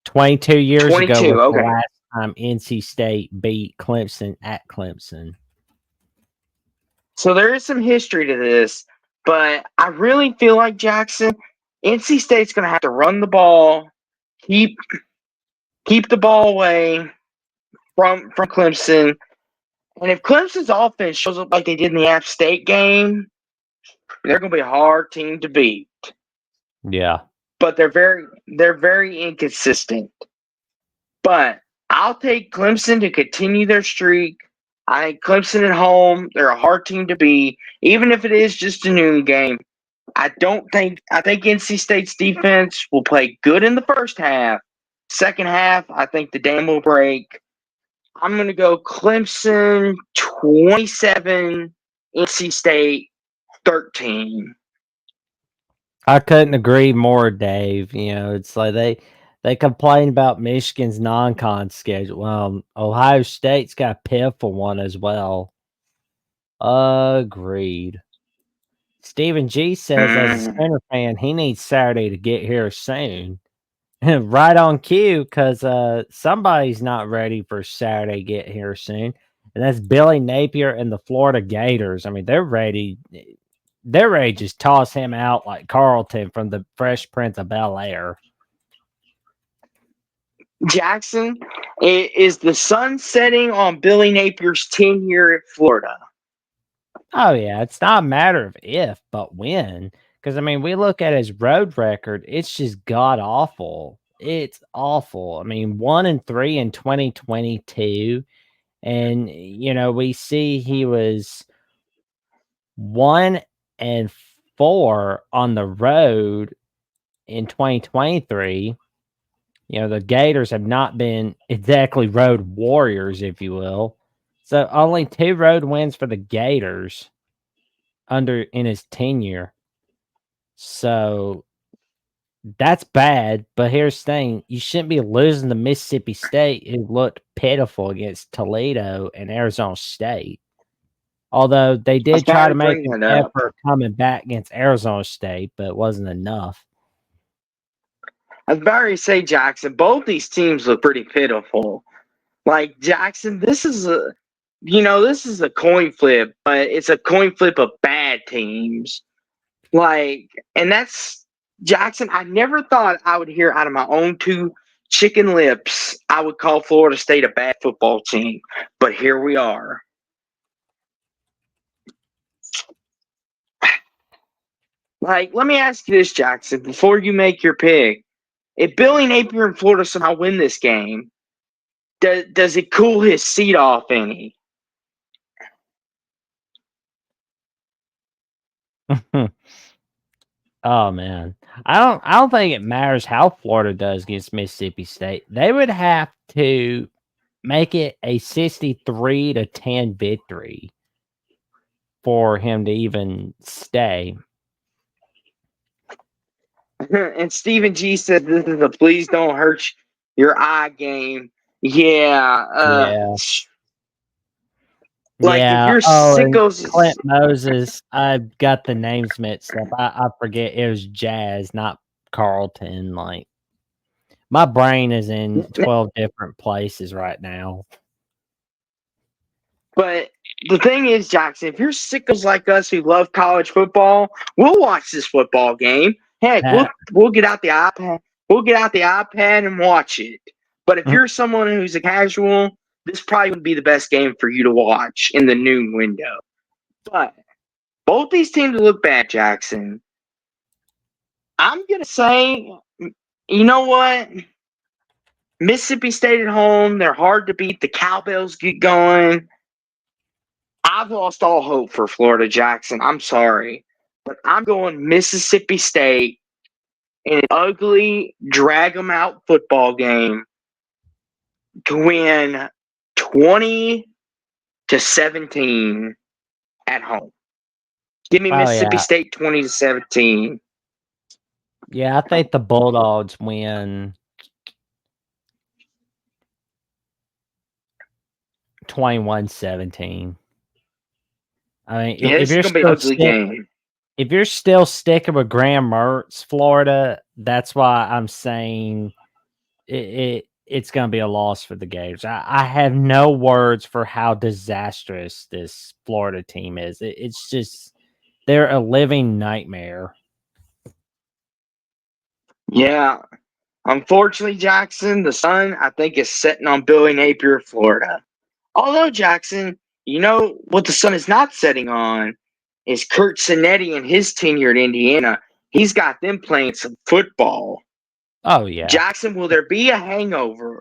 22 years ago 22. was the Okay. last time NC State beat Clemson at Clemson. So there is some history to this, but I really feel like Jackson, NC State's going to have to run the ball, keep the ball away from Clemson. And if Clemson's offense shows up like they did in the App State game, they're going to be a hard team to beat. Yeah. But they're very inconsistent. But I'll take Clemson to continue their streak. I think Clemson at home, they're a hard team to beat, even if it is just a noon game. I think NC State's defense will play good in the first half. Second half, I think the dam will break. I'm going to go Clemson 27, NC State 13. I couldn't agree more, Dave. You know, it's like they complain about Michigan's non-con schedule. Well, Ohio State's got a pitiful one as well. Agreed. Stephen G says, as a Spinner fan, he needs Saturday to get here soon. Right on cue, because somebody's not ready for Saturday get here soon, and that's Billy Napier and the Florida Gators. I mean, they're ready. They're ready to just toss him out like Carlton from the Fresh Prince of Bel-Air. Jackson, is the sun setting on Billy Napier's tenure at Florida? Oh, yeah. It's not a matter of if, but when. Because, I mean, we look at his road record, it's just god awful. It's awful. I mean, 1-3 in 2022. And, you know, we see he was 1-4 on the road in 2023. You know, the Gators have not been exactly road warriors, if you will. So only 2 road wins for the Gators in his tenure. So that's bad. But here's the thing: you shouldn't be losing to Mississippi State, who looked pitiful against Toledo and Arizona State. Although they I was did about try to to make bring an that up. effort coming back against Arizona State, but it wasn't enough. I was about to say, Jackson, both these teams look pretty pitiful. Like Jackson, this is a coin flip, but it's a coin flip of bad teams. Like, and that's Jackson. I never thought I would hear out of my own two chicken lips I would call Florida State a bad football team, but here we are. Like, let me ask you this, Jackson, before you make your pick. If Billy Napier and Florida somehow win this game, does it cool his seat off any? Oh man, I don't think it matters how Florida does against Mississippi State. They would have to make it a 63-10 victory for him to even stay. And Stephen G said this is a please don't hurt your eye game. Yeah. Yeah. Like if Yeah. you're Oh, and sickos, Clint Moses, I've got the names mixed up. I forget it was Jazz, not Carlton. Like my brain is in 12 different places right now. but the thing is, Jackson, if you're sickos like us who love college football, we'll watch this football game. Heck, we'll get out the iPad. We'll get out the iPad and watch it. But if you're someone who's a casual, this probably would be the best game for you to watch in the noon window. But both these teams look bad, Jackson. I'm gonna say, you know what? Mississippi State at home, they're hard to beat. The Cowbells get going. I've lost all hope for Florida, Jackson. I'm sorry. But I'm going Mississippi State in an ugly, drag 'em out football game to win 20-17 at home. Give me Mississippi State 20-17. Yeah, I think the Bulldogs win 21-17. I mean, Yeah, this is gonna be an ugly game. If you're still sticking with Graham Mertz, Florida, that's why I'm saying it's going to be a loss for the Gators. I have no words for how disastrous this Florida team is. It's just they're a living nightmare. Yeah. Unfortunately, Jackson, the sun, I think, is setting on Billy Napier, Florida. Although, Jackson, you know what the sun is not setting on is Kurt Cinetti and his tenure at Indiana. He's got them playing some football. Oh yeah. Jackson, will there be a hangover